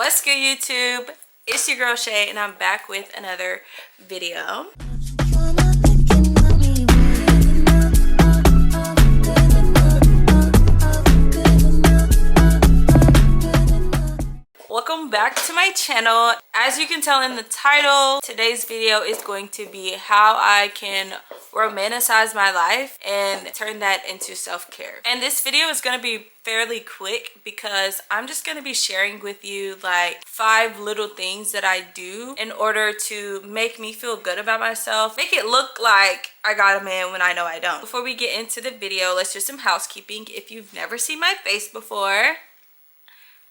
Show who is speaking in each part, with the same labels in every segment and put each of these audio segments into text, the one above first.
Speaker 1: What's good, YouTube? It's your girl Shay, and I'm back with another video. Welcome back to my channel. As you can tell in the title, today's video is going to be how I can romanticize my life and turn that into self-care. And this video is going to be fairly quick because I'm just going to be sharing with you like 5 little things that I do in order to make me feel good about myself, make it look like I got a man when I know I don't. Before we get into the video, let's do some housekeeping. If you've never seen my face before,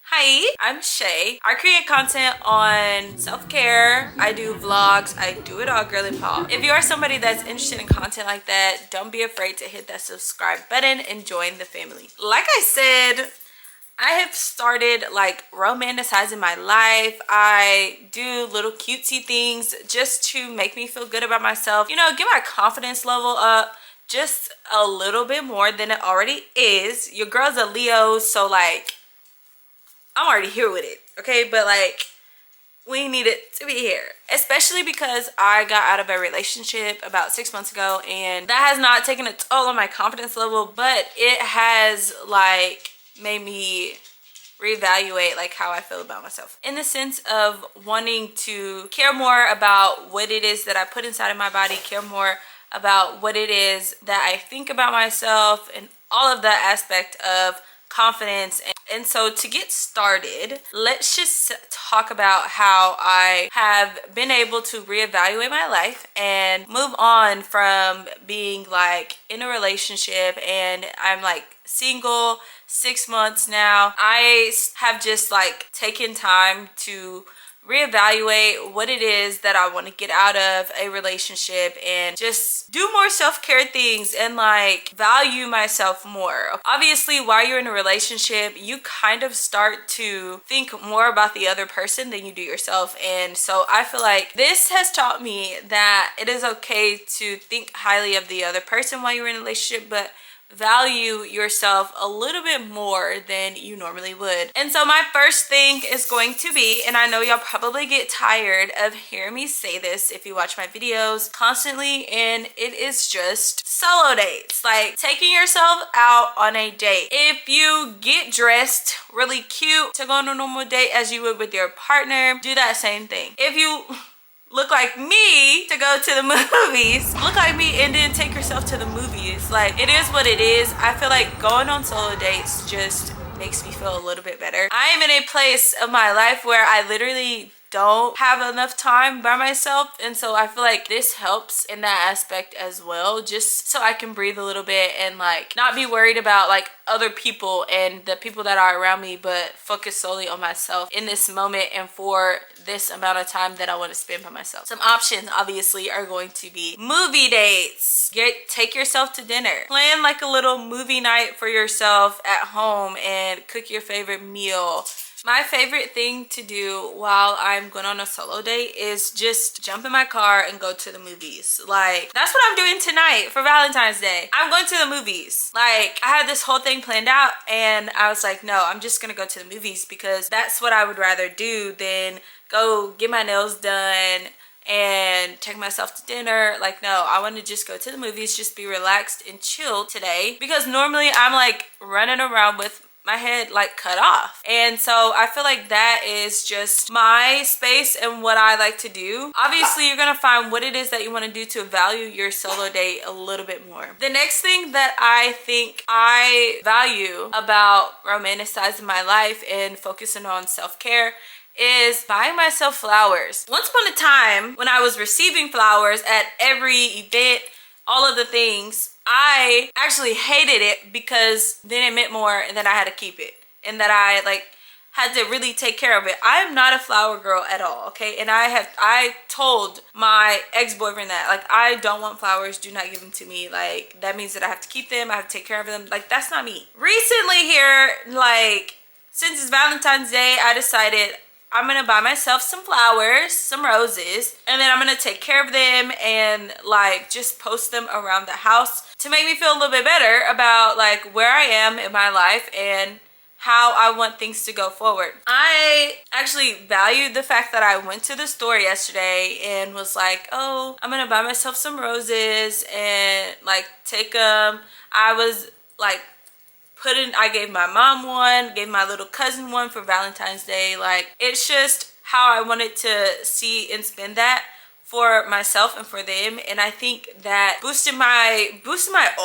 Speaker 1: hi, I'm Shay. I create content on self-care. I do vlogs. I do it all girly pop. If you are somebody that's interested in content like that, don't be afraid to hit that subscribe button and join the family. Like I said, I have started like romanticizing my life. I do little cutesy things just to make me feel good about myself. You know, get my confidence level up just a little bit more than it already is. Your girl's a Leo, so like, I'm already here with it, okay? But like, we need it to be here, especially because I got out of a relationship about 6 months ago, and that has not taken a toll on my confidence level, but it has like made me reevaluate like how I feel about myself, in the sense of wanting to care more about what it is that I put inside of my body, care more about what it is that I think about myself, and all of that aspect of confidence. And so to get started, let's just talk about how I have been able to reevaluate my life and move on from being like in a relationship, and I'm like single 6 months now. I have just like taken time to reevaluate what it is that I want to get out of a relationship and just do more self-care things and like value myself more. Obviously, while you're in a relationship, you kind of start to think more about the other person than you do yourself. And so I feel like this has taught me that it is okay to think highly of the other person while you're in a relationship, but value yourself a little bit more than you normally would. And so my first thing is going to be, and I know y'all probably get tired of hearing me say this if you watch my videos constantly, and it is just solo dates. Like taking yourself out on a date. If you get dressed really cute to go on a normal date as you would with your partner, do that same thing. If you look like me to go to the movies, look like me and then take yourself to the movies. Like, it is what it is. I feel like going on solo dates just makes me feel a little bit better. I am in a place of my life where I literally don't have enough time by myself, and so I feel like this helps in that aspect as well, just so I can breathe a little bit and like not be worried about like other people and the people that are around me, but focus solely on myself in this moment and for this amount of time that I want to spend by myself. Some options obviously are going to be movie dates. Take yourself to dinner. Plan like a little movie night for yourself at home and cook your favorite meal. My favorite thing to do while I'm going on a solo date is just jump in my car and go to the movies. Like, that's what I'm doing tonight for Valentine's Day. I'm going to the movies. Like, I had this whole thing planned out, and I was like, no, I'm just gonna go to the movies because that's what I would rather do than go get my nails done and take myself to dinner. Like, no, I want to just go to the movies, just be relaxed and chill today, because normally I'm like running around with my head like cut off. And so I feel like that is just my space and what I like to do. Obviously, you're gonna find what it is that you want to do to value your solo date a little bit more. The next thing that I think I value about romanticizing my life and focusing on self-care is buying myself flowers. Once upon a time, when I was receiving flowers at every event, all of the things, I actually hated it because then it meant more and then I had to keep it, and that I like had to really take care of it. I am not a flower girl at all, okay? And I told my ex-boyfriend that like, I don't want flowers, do not give them to me. Like, that means that I have to keep them, I have to take care of them. Like, that's not me. Recently here, like since it's Valentine's Day, I decided I'm gonna buy myself some flowers, some roses, and then I'm gonna take care of them and like just post them around the house to make me feel a little bit better about like where I am in my life and how I want things to go forward. I actually valued the fact that I went to the store yesterday and was like, oh, I'm gonna buy myself some roses and like take them. I was like I gave my mom one, gave my little cousin one for Valentine's Day. Like, it's just how I wanted to see and spend that for myself and for them. And I think that boosted my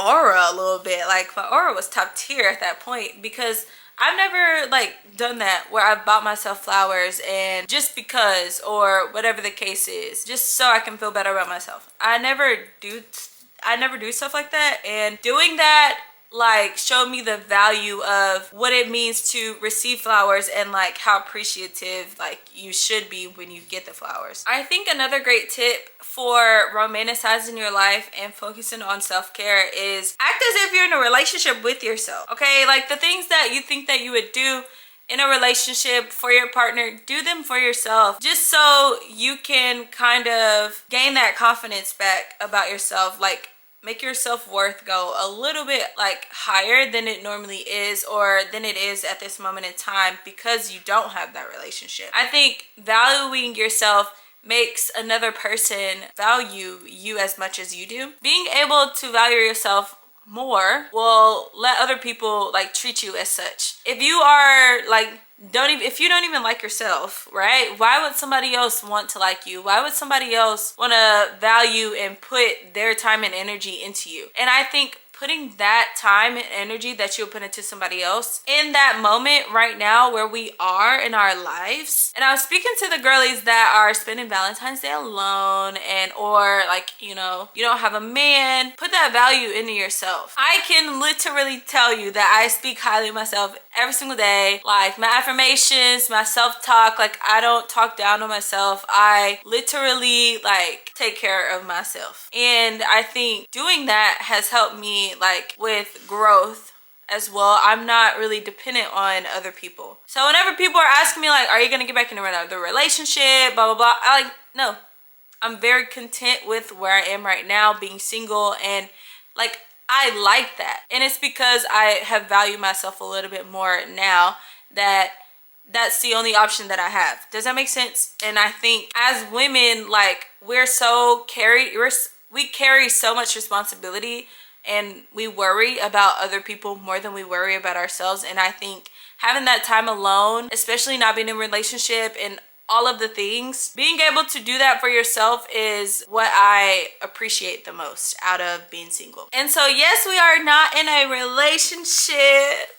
Speaker 1: aura a little bit. Like, my aura was top tier at that point, because I've never like done that where I've bought myself flowers and just because, or whatever the case is, just so I can feel better about myself. I never do stuff like that, and doing that like showed me the value of what it means to receive flowers and like how appreciative like you should be when you get the flowers. I think another great tip for romanticizing your life and focusing on self-care is act as if you're in a relationship with yourself. Okay, like the things that you think that you would do in a relationship for your partner, do them for yourself, just so you can kind of gain that confidence back about yourself. Like, make your self-worth go a little bit like higher than it normally is, or than it is at this moment in time, because you don't have that relationship. I think valuing yourself makes another person value you as much as you do. Being able to value yourself more will let other people like treat you as such. If you are like if you don't even like yourself, right? Why would somebody else want to like you? Why would somebody else want to value and put their time and energy into you? And I think putting that time and energy that you'll put into somebody else in that moment right now where we are in our lives. And I was speaking to the girlies that are spending Valentine's Day alone, and or like, you know, you don't have a man. Put that value into yourself. I can literally tell you that I speak highly of myself every single day. Like, my affirmations, my self-talk, like I don't talk down on myself. I literally like take care of myself. And I think doing that has helped me like with growth as well. I'm not really dependent on other people. So whenever people are asking me like, are you gonna get back into another relationship, blah blah blah, I like, no, I'm very content with where I am right now, being single, and like I like that. And it's because I have valued myself a little bit more now that that's the only option that I have. Does that make sense? And I think as women, like, we carry so much responsibility, and we worry about other people more than we worry about ourselves. And I think having that time alone, especially not being in a relationship and all of the things, being able to do that for yourself is what I appreciate the most out of being single. And so yes, we are not in a relationship.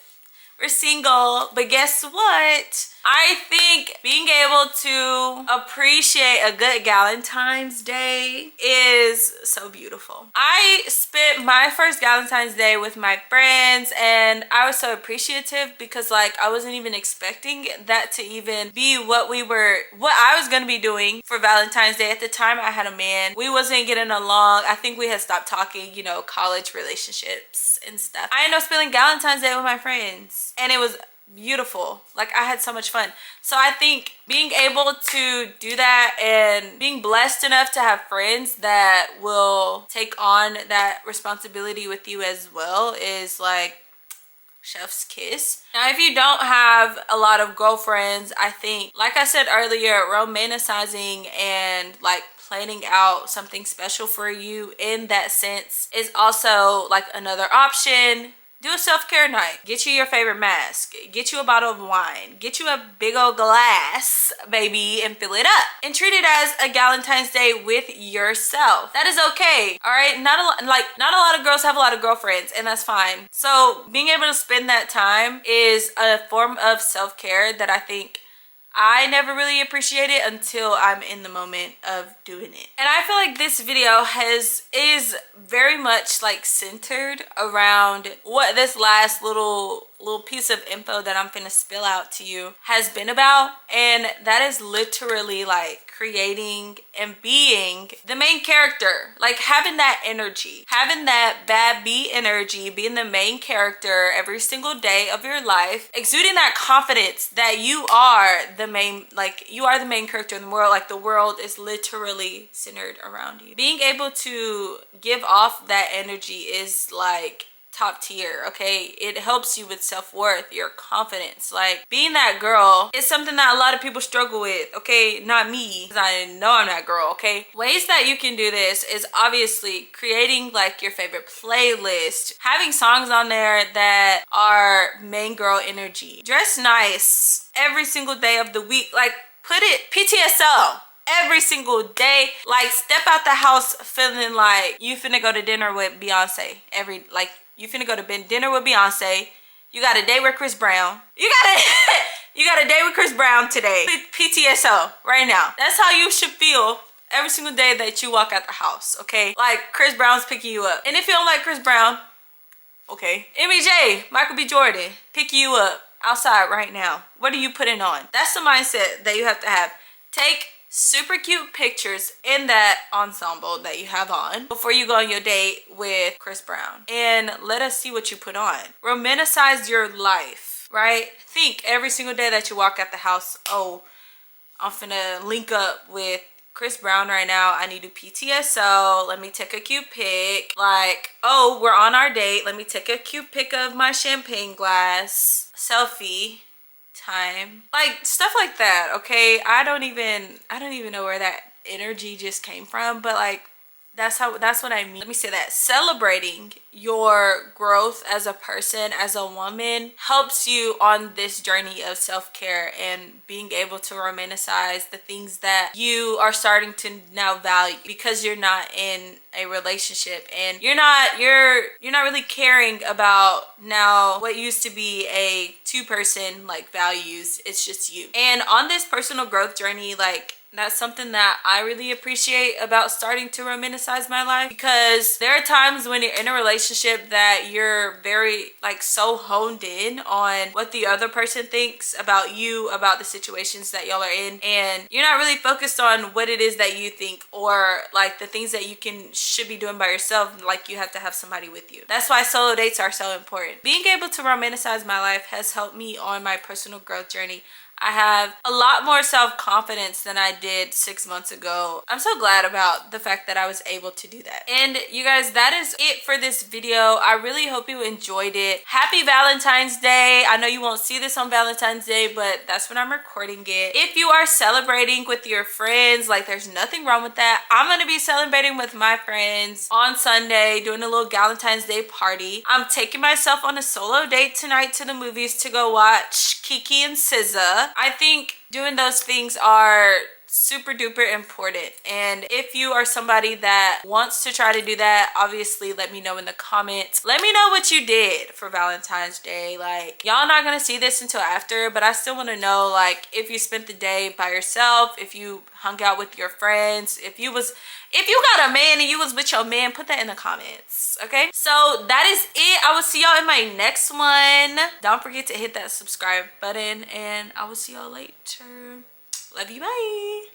Speaker 1: We're single, but guess what? I think being able to appreciate a good Valentine's Day is so beautiful. I spent my first Valentine's Day with my friends, and I was so appreciative because like I wasn't even expecting that to even be what I was gonna be doing for Valentine's Day. At the time I had a man. We wasn't getting along. I think we had stopped talking, you know, college relationships and stuff. I ended up spending Valentine's Day with my friends, and it was beautiful. Like, I had so much fun. So I think being able to do that and being blessed enough to have friends that will take on that responsibility with you as well is like chef's kiss. Now, if you don't have a lot of girlfriends, I think, like I said earlier, romanticizing and like planning out something special for you in that sense is also like another option. Do a self-care night. Get you your favorite mask. Get you a bottle of wine. Get you a big old glass, baby, and fill it up. And treat it as a Valentine's Day with yourself. That is okay, all right? Not a lot of girls have a lot of girlfriends, and that's fine. So being able to spend that time is a form of self-care that I think I never really appreciate it until I'm in the moment of doing it. And I feel like this video is very much like centered around what this last little piece of info that I'm finna spill out to you has been about, and that is literally like creating and being the main character, like having that energy, having that bad bee energy, being the main character every single day of your life, exuding that confidence that you are the main, like you are the main character in the world, like the world is literally centered around you. Being able to give off that energy is like top tier, okay? It helps you with self-worth, your confidence. Like, being that girl is something that a lot of people struggle with, okay? Not me, because I know I'm that girl, okay? Ways that you can do this is obviously creating like your favorite playlist, having songs on there that are main girl energy. Dress nice every single day of the week. Like, put it PTSL every single day. Like, step out the house feeling like you finna go to dinner with Beyonce. You finna go to dinner with Beyonce. You got a date with Chris Brown. You got a date with Chris Brown today. PTSO right now. That's how you should feel every single day that you walk out the house, okay? Like, Chris Brown's picking you up. And if you don't like Chris Brown, okay. MJ, Michael B. Jordan, pick you up outside right now. What are you putting on? That's the mindset that you have to have. Take super cute pictures in that ensemble that you have on before you go on your date with Chris Brown, and let us see what you put on. Romanticize your life, right? Think every single day that you walk out the house, oh, I'm finna link up with Chris Brown right now. I need to PTSO. Let me take a cute pic. Like, oh, we're on our date. Let me take a cute pic of my champagne glass. Selfie time. Like, stuff like that, okay? I don't even know where that energy just came from, but like, that's what I mean. Let me say that celebrating your growth as a person, as a woman, helps you on this journey of self-care and being able to romanticize the things that you are starting to now value, because you're not in a relationship and you're not really caring about now what used to be a two-person like values. It's just you. And on this personal growth journey, like, that's something that I really appreciate about starting to romanticize my life, because there are times when you're in a relationship that you're very like so honed in on what the other person thinks about you, about the situations that y'all are in, and you're not really focused on what it is that you think or like the things that you should be doing by yourself. Like, you have to have somebody with you. That's why solo dates are so important. Being able to romanticize my life has helped me on my personal growth journey. I have a lot more self-confidence than I did 6 months ago. I'm so glad about the fact that I was able to do that. And you guys, that is it for this video. I really hope you enjoyed it. Happy Valentine's Day. I know you won't see this on Valentine's Day, but that's when I'm recording it. If you are celebrating with your friends, like, there's nothing wrong with that. I'm gonna be celebrating with my friends on Sunday, doing a little Valentine's Day party. I'm taking myself on a solo date tonight to the movies to go watch Kiki and SZA. I think doing those things are super duper important, and if you are somebody that wants to try to do that, obviously let me know in the comments. Let me know what you did for Valentine's Day. Like, y'all not gonna see this until after, but I still want to know, like, if you spent the day by yourself, if you hung out with your friends, if you got a man and you was with your man, put that in the comments, okay? So that is it. I will see y'all in my next one. Don't forget to hit that subscribe button, and I will see y'all later. Love you, bye.